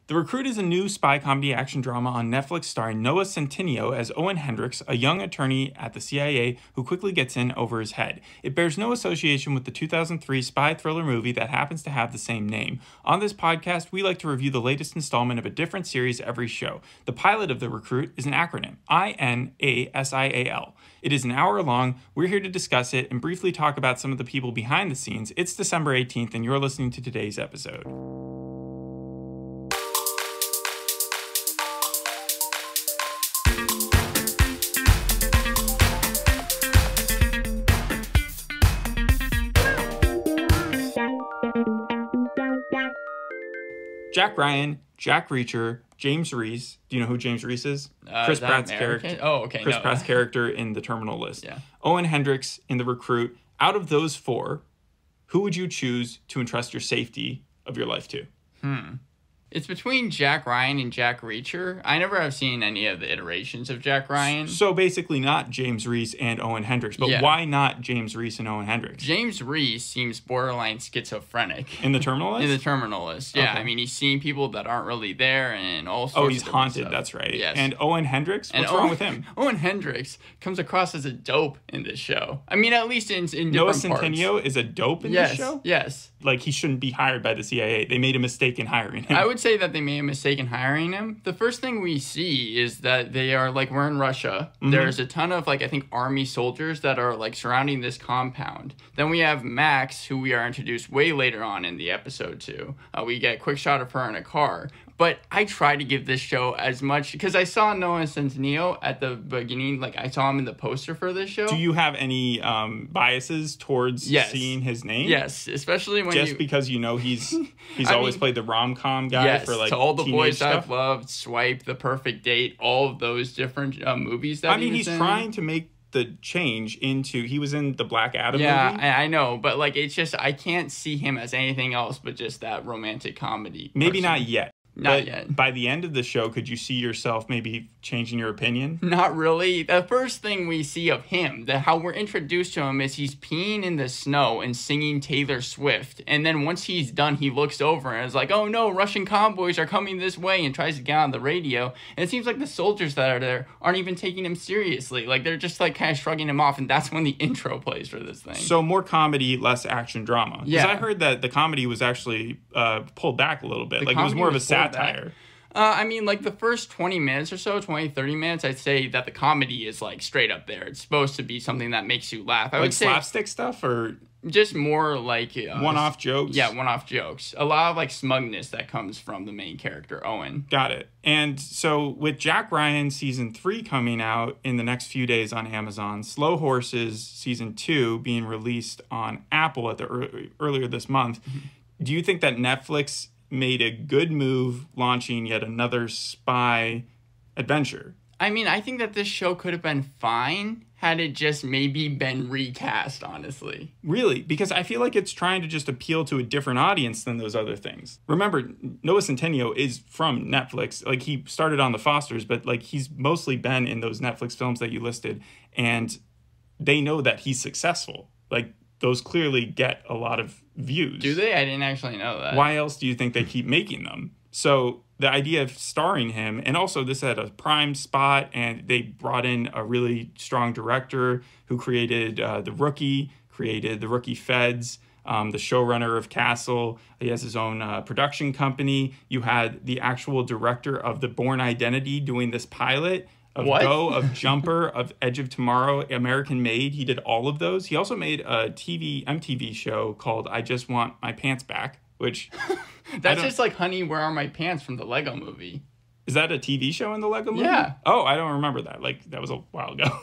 The Recruit is a new spy comedy action drama on Netflix starring Noah Centineo as Owen Hendricks, a young attorney at the CIA who quickly gets in over his head. It bears no association with the 2003 spy thriller movie that happens to have the same name. On this podcast, we like to review the latest installment of a different series every show. The pilot of The Recruit is an acronym, I.N.A.S.I.A.L. It is an hour long. We're here to discuss it and briefly talk about some of the people behind the scenes. It's December 18th, and you're listening to today's episode. Jack Ryan, Jack Reacher, James Reese. Do you know who James Reese is? Chris Pratt's character. Oh, okay. Chris Pratt's character in The Terminal List. Yeah. Owen Hendricks in The Recruit. Out of those four, who would you choose to entrust your safety of your life to? It's between Jack Ryan and Jack Reacher. I never have seen any of the iterations of Jack Ryan. So basically not James Reese and Owen Hendricks. But why not James Reese and Owen Hendricks? James Reese seems borderline schizophrenic. In The Terminal List? In The Terminal List, yeah. Okay. I mean, he's seeing people that aren't really there and all sorts of Oh, he's haunted, stuff. that's right. Yes. And Owen Hendricks? What's wrong with him? Owen Hendricks comes across as a dope in this show. I mean, at least in different Noah parts. Centineo is a dope in this show? Yes. Like, he shouldn't be hired by the CIA. They made a mistake in hiring him. I would say that they made a mistake in hiring him. The first thing we see is that they are, like, we're in Russia. Mm-hmm. There's a ton of, like, I think army soldiers that are, like, surrounding this compound. Then we have Max, who we are introduced way later on in the episode to. We get a quick shot of her in a car. But I try to give this show as much, because I saw Noah Centineo at the beginning, like I saw him in the poster for this show. Do you have any biases towards seeing his name? Yes, especially when just because you know he's always played the rom-com guy for like to all the boys stuff? I've loved, Swipe, The Perfect Date, all of those different movies that he's trying to make the change into, he was in the Black Adam movie. Yeah, I know, but like it's just, I can't see him as anything else but just that romantic comedy. Maybe not yet. Not yet. By the end of the show, could you see yourself maybe changing your opinion? Not really. The first thing we see of him, how we're introduced to him, is he's peeing in the snow and singing Taylor Swift. And then once he's done, he looks over and is like, oh no, Russian convoys are coming this way, and tries to get on the radio. And it seems like the soldiers that are there aren't even taking him seriously. Like, they're just like kind of shrugging him off, and that's when the intro plays for this thing. So more comedy, less action drama. Because I heard that the comedy was actually pulled back a little bit. Like, it was more of a satire. I mean, like, the first 20 minutes or so, 20, 30 minutes, I'd say that the comedy is, like, straight up there. It's supposed to be something that makes you laugh. I would say slapstick stuff, or just more, like... one-off jokes? Yeah, one-off jokes. A lot of, like, smugness that comes from the main character, Owen. Got it. And so, with Jack Ryan Season 3 coming out in the next few days on Amazon, Slow Horses Season 2 being released on Apple at the earlier this month, do you think that Netflix made a good move launching yet another spy adventure? I mean, I think that this show could have been fine had it just maybe been recast, honestly. Really? Because I feel like it's trying to just appeal to a different audience than those other things. Remember, Noah Centineo is from Netflix. Like, he started on The Fosters, but like he's mostly been in those Netflix films that you listed, and they know that he's successful. Like, those clearly get a lot of views. Do they? I didn't actually know that. Why else do you think they keep making them? So the idea of starring him, and also this had a prime spot, and they brought in a really strong director who created The Rookie, created The Rookie Feds, the showrunner of Castle. He has his own production company. You had the actual director of The Bourne Identity doing this pilot. Of Go, of Jumper, of Edge of Tomorrow, American Made. He did all of those. He also made a MTV show called I Just Want My Pants Back, which... That's just like Honey, Where Are My Pants from the Lego Movie. Is that a TV show in the Lego Movie? Yeah. Oh, I don't remember that. Like, that was a while ago.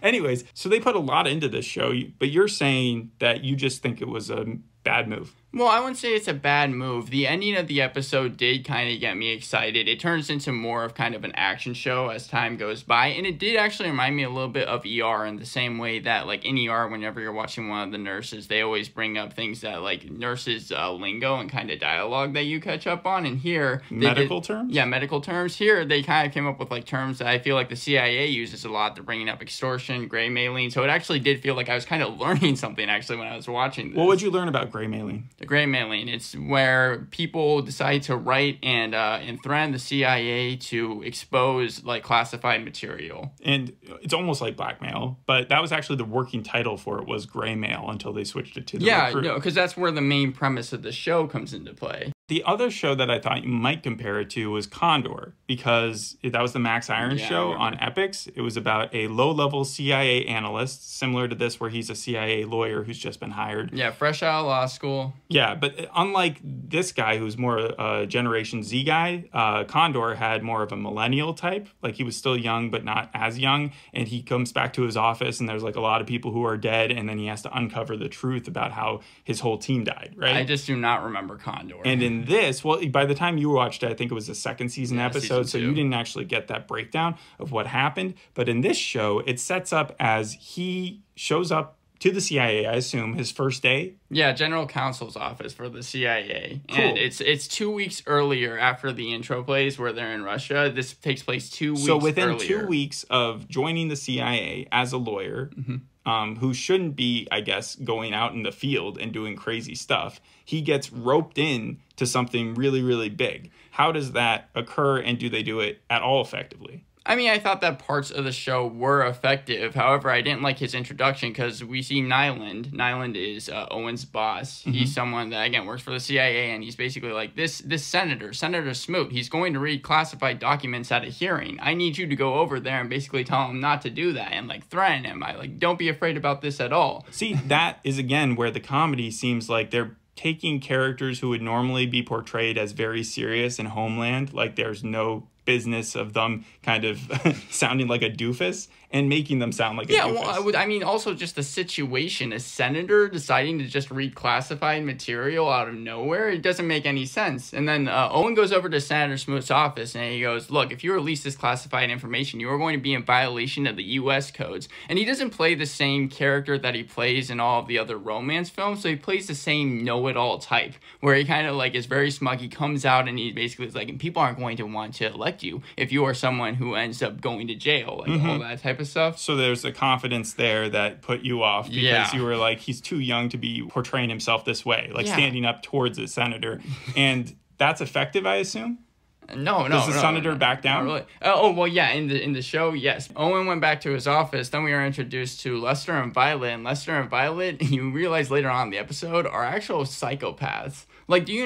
Anyways, so they put a lot into this show, but you're saying that you just think it was a bad move. Well, I wouldn't say it's a bad move. The ending of the episode did kind of get me excited. It turns into more of kind of an action show as time goes by. And it did actually remind me a little bit of ER in the same way that, like, in ER, whenever you're watching one of the nurses, they always bring up things that, like, nurses' lingo and kind of dialogue that you catch up on. And here... Medical terms? Yeah, medical terms. Here, they kind of came up with, like, terms that I feel like the CIA uses a lot. They're bringing up extortion, gray mailing. So it actually did feel like I was kind of learning something, actually, when I was watching this. What would you learn about gray mailing? The gray mailing. It's where people decide to write and threaten the CIA to expose like classified material. And it's almost like blackmail, but that was actually the working title for it was gray mail until they switched it to the recruit. No, because that's where the main premise of the show comes into play. The other show that I thought you might compare it to was Condor, because that was the Max Irons show on Epix. It was about a low-level CIA analyst, similar to this, where he's a CIA lawyer who's just been hired. Yeah, fresh out of law school. Yeah, but unlike this guy, who's more a Generation Z guy, Condor had more of a millennial type. Like, he was still young, but not as young. And he comes back to his office, and there's, like, a lot of people who are dead, and then he has to uncover the truth about how his whole team died, right? I just do not remember Condor. And in this, well, by the time you watched it, I think it was the second season episode, so you didn't actually get that breakdown of what happened. But in this show, it sets up as he shows up to the CIA, I assume, his first day. Yeah, general counsel's office for the CIA. Cool. And it's 2 weeks earlier after the intro plays where they're in Russia. This takes place 2 weeks So within earlier. 2 weeks of joining the CIA as a lawyer, who shouldn't be, I guess, going out in the field and doing crazy stuff, he gets roped in to something really, really big. How does that occur, and do they do it at all effectively? I mean, I thought that parts of the show were effective. However, I didn't like his introduction because we see Nyland. Nyland is Owen's boss. He's someone that, again, works for the CIA, and he's basically like, this Senator Smoot, he's going to read classified documents at a hearing. I need you to go over there and basically tell him not to do that and, like, threaten him. Don't be afraid about this at all. See, that is, again, where the comedy seems like they're taking characters who would normally be portrayed as very serious in Homeland, like there's no business of them kind of sounding like a doofus, and making them sound like a doofus. Well, I mean, also just the situation, a senator deciding to just read classified material out of nowhere, it doesn't make any sense. And then Owen goes over to Senator Smoot's office, and he goes, look, if you release this classified information, you are going to be in violation of the U.S. codes. And he doesn't play the same character that he plays in all of the other romance films, so he plays the same know-it-all type, where he kind of, like, is very smug. He comes out, and he basically is like, people aren't going to want to elect you if you are someone who ends up going to jail, like all that type of stuff. So there's a confidence there that put you off because you were like, he's too young to be portraying himself this way, like standing up towards a senator. And that's effective, I assume? No. Does the senator back down? Not really. Well, yeah. In the show, yes. Owen went back to his office. Then we were introduced to Lester and Violet. And Lester and Violet, you realize later on in the episode, are actual psychopaths. Like, did you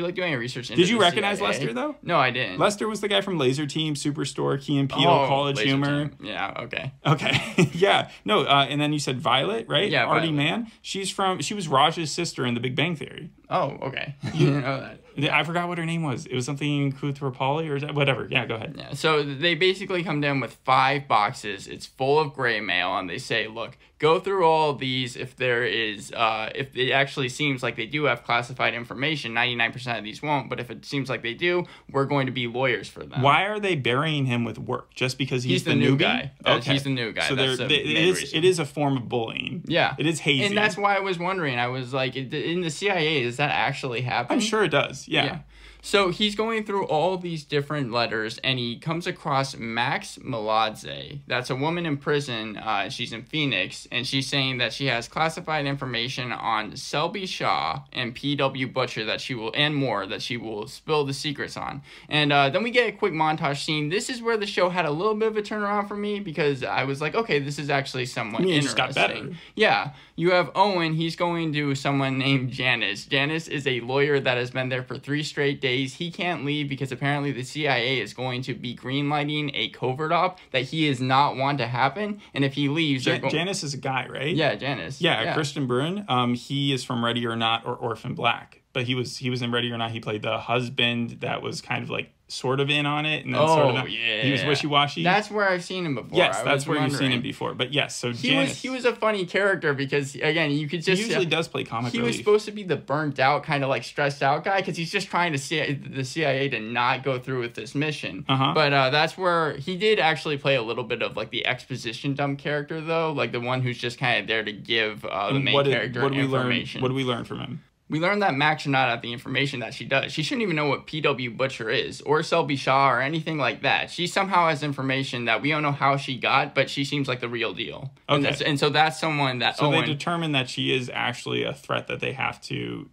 like do any research into Did you recognize CIA? Lester, though? No, I didn't. Lester was the guy from Laser Team, Superstore, Key and Peele, College Laser Humor. Team. Yeah, okay. Okay. Yeah. No, and then you said Violet, right? Yeah, Artie Violet. Mann. She was Raj's sister in The Big Bang Theory. Oh, okay. You didn't know that. I forgot what her name was. It was something Kuthrapali or whatever. Yeah, go ahead. Yeah, so they basically come down with 5 boxes. It's full of gray mail, and they say, look, go through all of these. If there is, if it actually seems like they do have classified information, 99% of these won't, but if it seems like they do, we're going to be lawyers for them. Why are they burying him with work? Just because he's the new newbie? guy. Okay. He's the new guy. So it is a form of bullying. Yeah. It is hazy. And that's why I was wondering. I was like, in the CIA, does that actually happen? I'm sure it does. Yeah. So he's going through all these different letters, and he comes across Max Maladze. That's a woman in prison. She's in Phoenix, and she's saying that she has classified information on Selby Shaw and P.W. Butcher and more that she will spill the secrets on. And then we get a quick montage scene. This is where the show had a little bit of a turnaround for me, because I was like, okay, this is actually somewhat interesting. Just got better. Yeah. You have Owen. He's going to someone named Janice. Janice is a lawyer that has been there for 3 straight days. He can't leave because apparently the CIA is going to be greenlighting a covert op that he does not want to happen. And if he leaves... Janice is a guy, right? Yeah, Janice. Yeah, Christian Brun. He is from Ready or Not or Orphan Black. But he was in Ready or Not. He played the husband that was kind of like sort of in on it, and then sort of he was wishy-washy. That's where I've seen him before. Yes, that's where you've seen him before. But yes, so Janice, he was a funny character because, again, you could just... He usually does play comic relief. He was supposed to be the burnt out, kind of like stressed out guy, because he's just trying to see the CIA to not go through with this mission. But that's where he did actually play a little bit of like the exposition dump character, though, like the one who's just kind of there to give the main character information. What do we learn from him? We learned that Max should not have the information that she does. She shouldn't even know what P.W. Butcher is, or Selby Shaw, or anything like that. She somehow has information that we don't know how she got, but she seems like the real deal. Okay. And so that's someone that So Owen... they determine that she is actually a threat that they have to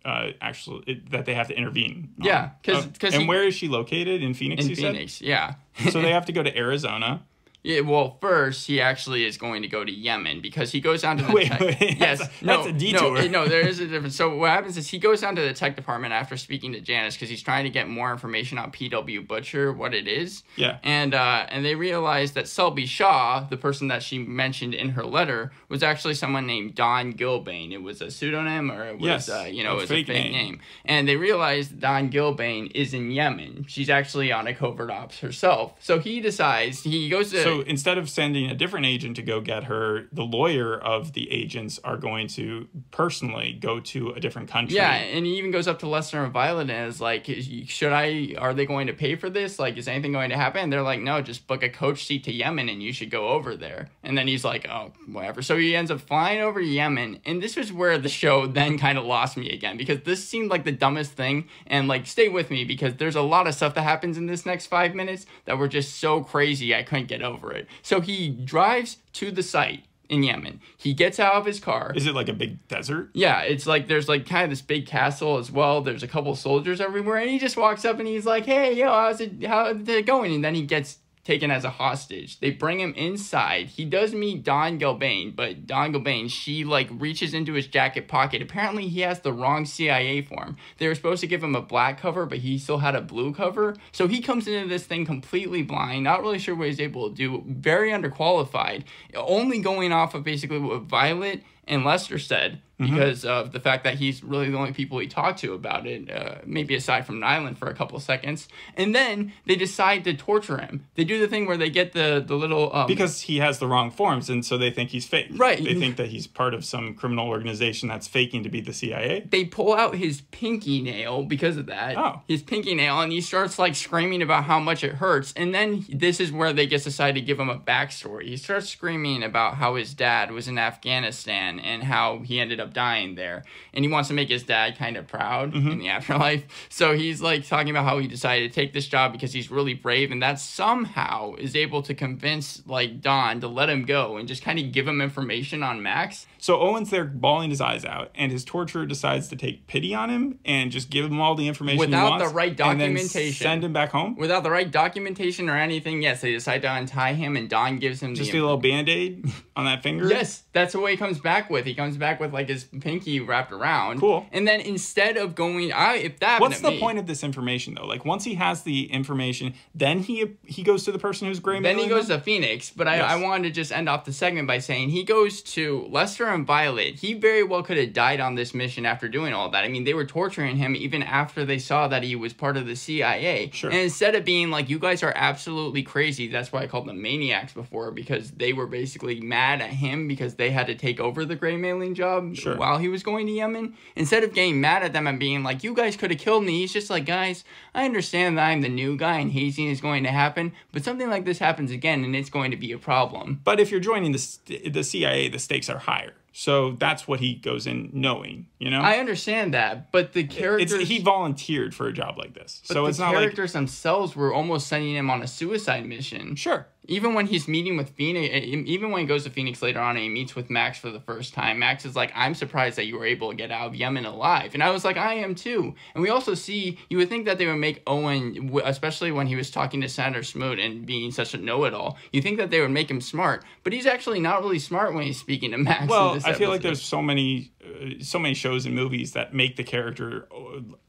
intervene on. Yeah, because and where is she located? In Phoenix, in Phoenix, yeah. So they have to go to Arizona. Yeah, well, first, he actually is going to go to Yemen because he goes down to the Wait, yes, that's a detour. No, there is a difference. So what happens is he goes down to the tech department after speaking to Janice because he's trying to get more information on P.W. Butcher, what it is. Yeah. And they realize that Selby Shaw, the person that she mentioned in her letter, was actually someone named Don Gilbane. It was a pseudonym, or it was, it was a fake name. And they realized Don Gilbane is in Yemen. She's actually on a covert ops herself. So he decides, he goes to... So instead of sending a different agent to go get her, the lawyer of the agents are going to personally go to a different country. Yeah, and he even goes up to Lester and Violet and is like, are they going to pay for this? Like, is anything going to happen? And they're like, no, just book a coach seat to Yemen and you should go over there. And then he's like, oh, whatever. So he ends up flying over to Yemen. And this was where the show then kind of lost me again, because this seemed like the dumbest thing. And like, stay with me, because there's a lot of stuff that happens in this next 5 minutes that were just so crazy I couldn't get over it. So he drives to the site in Yemen. He gets out of his car. Is it like a big desert? Yeah, it's like there's like kind of this big castle as well. There's a couple of soldiers everywhere, and he just walks up and he's like, "Hey, yo, how's it going?" And then he gets taken as a hostage. They bring him inside. He does meet Don Gilbane, but Don Gilbane, she like reaches into his jacket pocket. Apparently he has the wrong CIA form. They were supposed to give him a black cover, but he still had a blue cover. So he comes into this thing completely blind, not really sure what he's able to do, very underqualified, only going off of basically what Violet and Lester said, because of the fact that he's really the only people he talked to about it, maybe aside from Nyland for a couple of seconds. And then they decide to torture him. They do the thing where they get the little... because he has the wrong forms, and so they think he's fake. Right. They think that he's part of some criminal organization that's faking to be the CIA. They pull out his pinky nail because of that. Oh. His pinky nail, and he starts like screaming about how much it hurts. And then this is where they just decide to give him a backstory. He starts screaming about how his dad was in Afghanistan and how he ended up dying there, and he wants to make his dad kind of proud in the afterlife. So he's like talking about how he decided to take this job because he's really brave, and that somehow is able to convince like Don to let him go and just kind of give him information on Max. So Owen's there bawling his eyes out, and his torturer decides to take pity on him and just give him all the information without he wants, the right documentation, and then send him back home. Without the right documentation or anything, yes, they decide to untie him, and Don gives him just a little Band-Aid on that finger. Yes, that's what he comes back with. He comes back with like his pinky wrapped around. Cool. And then instead of going, if that what's the point of this information though? Like once he has the information, then he goes to the person who's gray. Then he goes to Phoenix. But I wanted to just end off the segment by saying he goes to Lester and Violet. He very well could have died on this mission after doing all that. I mean, they were torturing him even after they saw that he was part of the CIA. Sure. And instead of being like, you guys are absolutely crazy, that's why I called them maniacs before, because they were basically mad at him because they had to take over the gray mailing job while he was going to Yemen. Instead of getting mad at them and being like, you guys could have killed me, he's just like, guys, I understand that I'm the new guy and hazing is going to happen, but something like this happens again and it's going to be a problem. But if you're joining the CIA, the stakes are higher. So that's what he goes in knowing, you know? I understand that, but the characters... he volunteered for a job like this. But so it's not like... the characters themselves were almost sending him on a suicide mission. Sure. Even when he's meeting with Phoenix, even when he goes to Phoenix later on and he meets with Max for the first time, Max is like, I'm surprised that you were able to get out of Yemen alive. And I was like, I am too. And we also see, you would think that they would make Owen, especially when he was talking to Senator Smoot and being such a know-it-all, you think that they would make him smart. But he's actually not really smart when he's speaking to Max. Well, I feel like there's so many shows and movies that make the character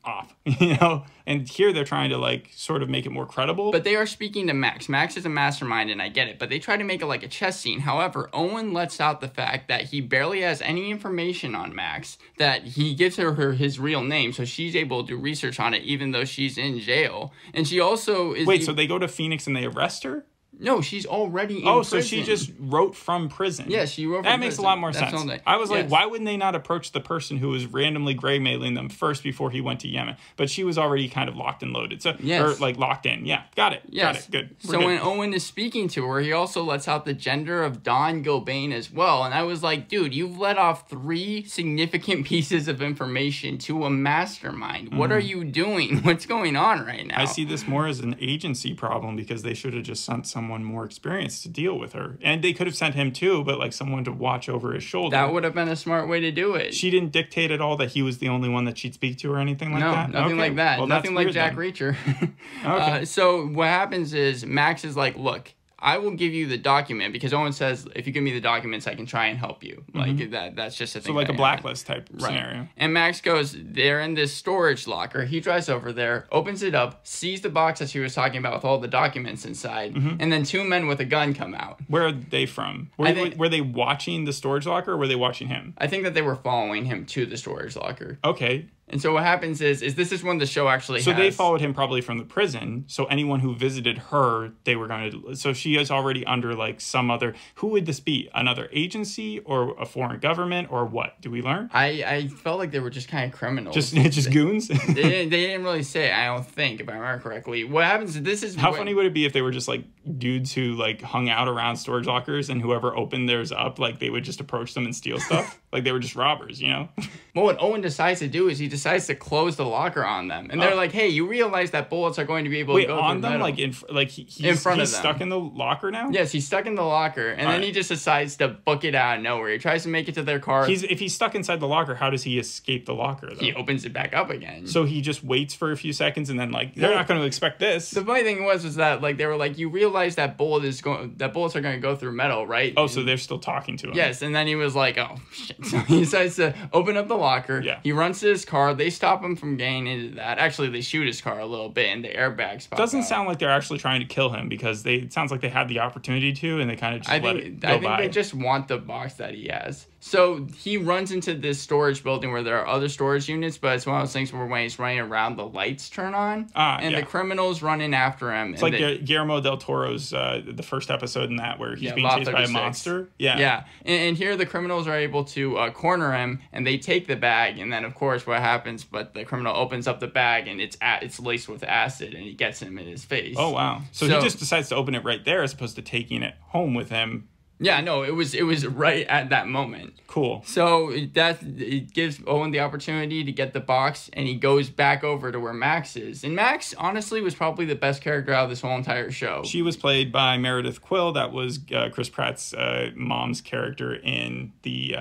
off, you know? And here they're trying to like sort of make it more credible. But they are speaking to Max. Max is a mastermind and I get it, but they try to make it like a chess scene. However, Owen lets out the fact that he barely has any information on Max, that he gives her his real name, so she's able to do research on it even though she's in jail. And she also is... Wait, so they go to Phoenix and they arrest her? No, she's already in Oh, prison. so she just wrote from prison. Yeah, she wrote from That makes prison. a lot more That's sense. I was like, why wouldn't they not approach the person who was randomly grey-mailing them first before he went to Yemen? But she was already kind of locked and loaded. So, or like locked in. Yeah, got it. Yes. Got it. Good. So when Owen is speaking to her, he also lets out the gender of Don Gilbane as well. And I was like, dude, you've let off 3 significant pieces of information to a mastermind. What are you doing? What's going on right now? I see this more as an agency problem because they should have just sent someone more experienced to deal with her. And they could have sent him too, but like someone to watch over his shoulder. That would have been a smart way to do it. She didn't dictate at all that he was the only one that she'd speak to or anything like that? No, nothing like that. Well, nothing like weird, Jack then. Reacher. So what happens is Max is like, look, I will give you the document because Owen says, if you give me the documents, I can try and help you. Like that's just a thing. So like a blacklist type scenario. And Max goes, they're in this storage locker. He drives over there, opens it up, sees the box that she was talking about with all the documents inside, and then 2 men with a gun come out. Where are they from? Were they watching the storage locker or were they watching him? I think that they were following him to the storage locker. Okay. And so what happens is this is when the show actually So they followed him probably from the prison. So anyone who visited her, they were going to... So she is already under like some other... Who would this be? Another agency or a foreign government or what? Do we learn? I felt like they were just kind of criminals. Just goons? they didn't really say, I don't think, if I remember correctly. What happens is this is... How funny would it be if they were just like dudes who like hung out around storage lockers and whoever opened theirs up, like they would just approach them and steal stuff? Like they were just robbers, you know? Well, what Owen decides to do is he decides to close the locker on them, and they're like, "Hey, you realize that bullets are going to be able to go on through them, metal." He's in front of them. Stuck in the locker now. Yes, he's stuck in the locker, and then he just decides to book it out of nowhere. He tries to make it to their car. If he's stuck inside the locker, how does he escape the locker? Though? He opens it back up again. So he just waits for a few seconds, and then like they're not going to expect this. The funny thing was that like they were like, "You realize that bullets are going to go through metal, right?" Oh, so they're still talking to him. Yes, and then he was like, "Oh shit!" So he decides to open up the locker. Yeah. He runs to his car. They stop him from getting into that. Actually, they shoot his car a little bit, and the airbags pop Doesn't out. sound like they're actually trying to kill him because it sounds like they had the opportunity to, and they kind of just let it go by. I think they just want the box that he has. So he runs into this storage building where there are other storage units, but it's one of those things where when he's running around, the lights turn on, and the criminals run in after him. It's like Guillermo del Toro's the first episode in that where he's being chased by a monster. Yeah. And here the criminals are able to corner him, and they take the bag, and then of course what happens? But the criminal opens up the bag, and it's laced with acid, and he gets him in his face. Oh wow! So he just decides to open it right there as opposed to taking it home with him. Yeah, no, it was right at that moment. Cool. So it gives Owen the opportunity to get the box, and he goes back over to where Max is. And Max, honestly, was probably the best character out of this whole entire show. She was played by Meredith Quill. That was Chris Pratt's mom's character in the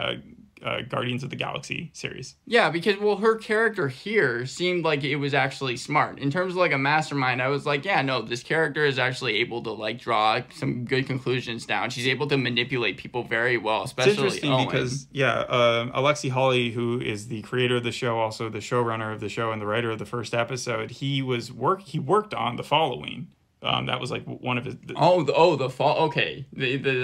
Guardians of the Galaxy series. Yeah, because, her character here seemed like it was actually smart. In terms of, like, a mastermind, I was like, yeah, no, this character is actually able to, like, draw some good conclusions down. She's able to manipulate people very well, especially Owen. It's interesting because, Alexi Hawley, who is the creator of the show, also the showrunner of the show and the writer of the first episode, he worked on The Following. That was like one of his. The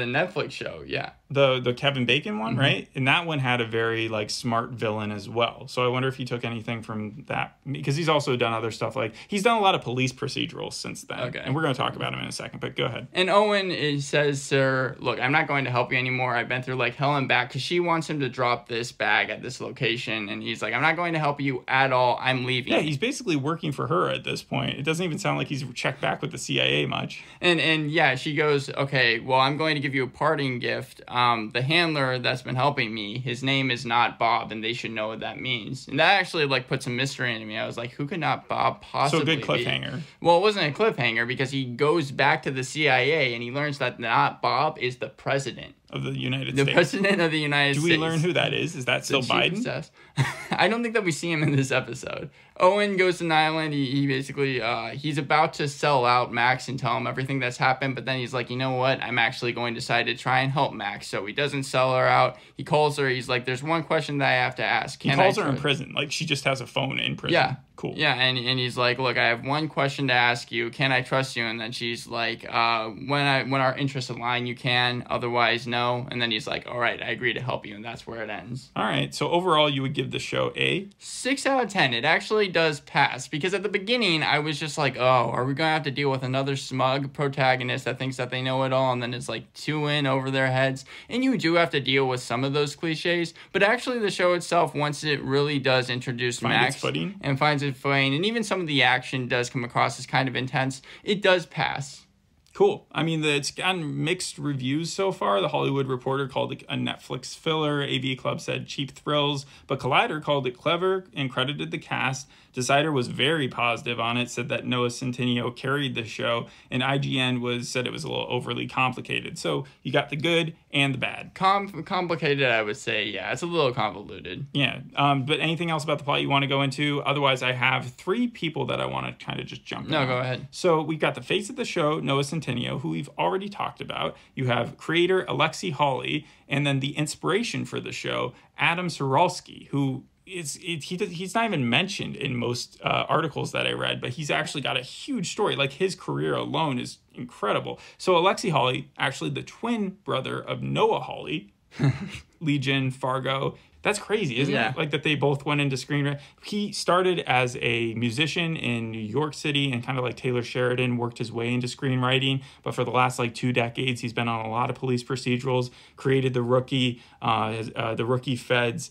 Netflix show, yeah. The Kevin Bacon one, right? And that one had a very like smart villain as well. So I wonder if he took anything from that, because he's also done other stuff. Like he's done a lot of police procedurals since then. Okay. And we're going to talk about him in a second, but go ahead. And Owen says, "Sir, look, I'm not going to help you anymore. I've been through like hell and back," because she wants him to drop this bag at this location, and he's like, "I'm not going to help you at all. I'm leaving." Yeah, he's basically working for her at this point. It doesn't even sound like he's checked back with the CIA much. And yeah, she goes, "Okay, well, I'm going to give you a parting gift. The handler that's been helping me, his name is not Bob, and they should know what that means." And that actually like put some mystery into me. I was like, who could not Bob possibly be? So good cliffhanger. Well, it wasn't a cliffhanger because he goes back to the CIA and he learns that not Bob is the president of the United States. The president of the United States. Do we learn who that is? Is that still Biden? I don't think that we see him in this episode. Owen goes to an island. He basically, he's about to sell out Max and tell him everything that's happened. But then he's like, you know what? I'm actually going to decide to try and help Max. So he doesn't sell her out. He calls her. He's like, there's one question that I have to ask. He calls her in prison. Like she just has a phone in prison. Yeah. Cool. Yeah, and he's like, look, I have one question to ask you. Can I trust you? And then she's like, when our interests align, you can. Otherwise, no. And then he's like, all right, I agree to help you. And that's where it ends. All right. So overall, you would give the show a 6 out of 10. It actually does pass, because at the beginning I was just like, oh, are we gonna have to deal with another smug protagonist that thinks that they know it all, and then it's like too in over their heads? And you do have to deal with some of those cliches, but actually the show itself, once it really does introduce Max and finds its footing, and even some of the action does come across as kind of intense, it does pass. Cool. I mean, it's gotten mixed reviews so far. The Hollywood Reporter called it a Netflix filler. AV Club said cheap thrills, but Collider called it clever and credited the cast. Decider was very positive on it, said that Noah Centineo carried the show, and IGN said it was a little overly complicated. So you got the good and the bad. Complicated, I would say, yeah. It's a little convoluted. Yeah. But anything else about the plot you want to go into? Otherwise, I have 3 people that I want to kind of just jump in. No, go ahead. So we've got the face of the show, Noah Centineo, who we've already talked about. You have creator Alexi Hawley, and then the inspiration for the show, Adam Saralski, who he's not even mentioned in most articles that I read, but he's actually got a huge story. Like, his career alone is incredible. So Alexi Hawley, actually the twin brother of Noah Hawley, Legion, Fargo. That's crazy, isn't it? Like, that they both went into screenwriting. He started as a musician in New York City, and kind of like Taylor Sheridan, worked his way into screenwriting. But for the last 2 decades, he's been on a lot of police procedurals, created The Rookie, The Rookie Feds.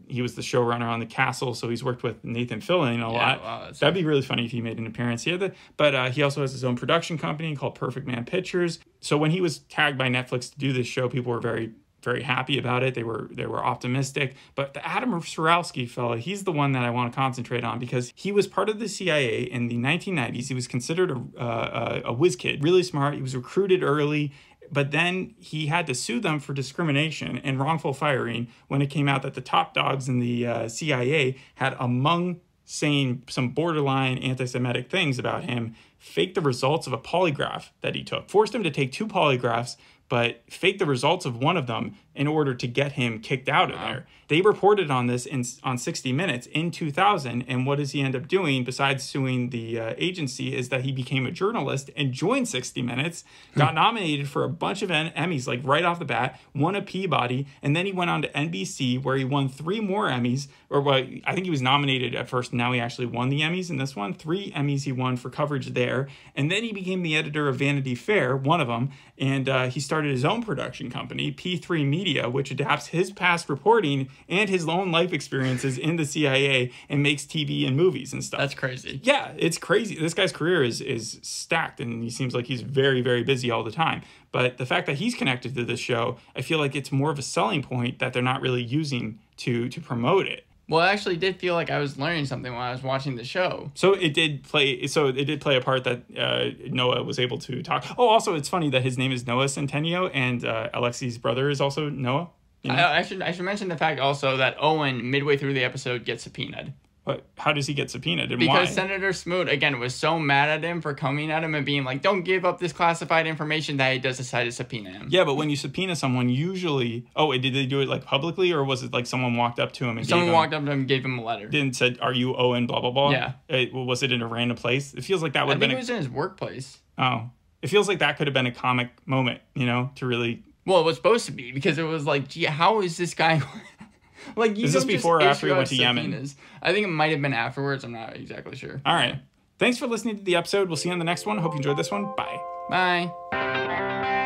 He was the showrunner on The Castle, so he's worked with Nathan Fillion a lot. Wow, that'd be really funny if he made an appearance here. But he also has his own production company called Perfect Man Pictures. So when he was tagged by Netflix to do this show, people were very, very happy about it. They were optimistic. But the Adam Saralski fella, he's the one that I want to concentrate on, because he was part of the CIA in the 1990s. He was considered a whiz kid, really smart. He was recruited early, but then he had to sue them for discrimination and wrongful firing when it came out that the top dogs in the CIA had, among saying some borderline anti-Semitic things about him, faked the results of a polygraph that he took. Forced him to take 2 polygraphs, but faked the results of one of them in order to get him kicked out of there. They reported on this on 60 Minutes in 2000, and what does he end up doing besides suing the agency is that he became a journalist and joined 60 Minutes, got nominated for a bunch of Emmys, like right off the bat, won a Peabody, and then he went on to NBC, where he won 3 more Emmys, I think he was nominated at first, now he actually won the Emmys in this one. 3 Emmys he won for coverage there, and then he became the editor of Vanity Fair, one of them, and he started his own production company, P3 Media, which adapts his past reporting and his own life experiences in the CIA and makes TV and movies and stuff. That's crazy. Yeah, it's crazy. This guy's career is stacked, and he seems like he's very, very busy all the time. But the fact that he's connected to this show, I feel like it's more of a selling point that they're not really using to promote it. Well, I actually did feel like I was learning something while I was watching the show. So it did play a part that Noah was able to talk. Oh, also, it's funny that his name is Noah Centineo, and Alexi's brother is also Noah. You know? I should mention the fact also that Owen, midway through the episode, gets subpoenaed. But how does he get subpoenaed, and because why? Senator Smoot, again, was so mad at him for coming at him and being like, don't give up this classified information, that he does decide to subpoena him. Yeah, but when you subpoena someone, usually... Oh, did they do it, like, publicly, or was it, like, someone walked up to him and walked up to him and gave him a letter. Then said, are you Owen, blah, blah, blah? Yeah. Was it in a random place? It feels like that would have been... I think it was in his workplace. Oh. It feels like that could have been a comic moment, to really... Well, it was supposed to be, because it was like, gee, how is this guy... Like, is this before or after he went to Yemen? I think it might have been afterwards. I'm not exactly sure. All right. Thanks for listening to the episode. We'll see you on the next one. Hope you enjoyed this one. Bye. Bye.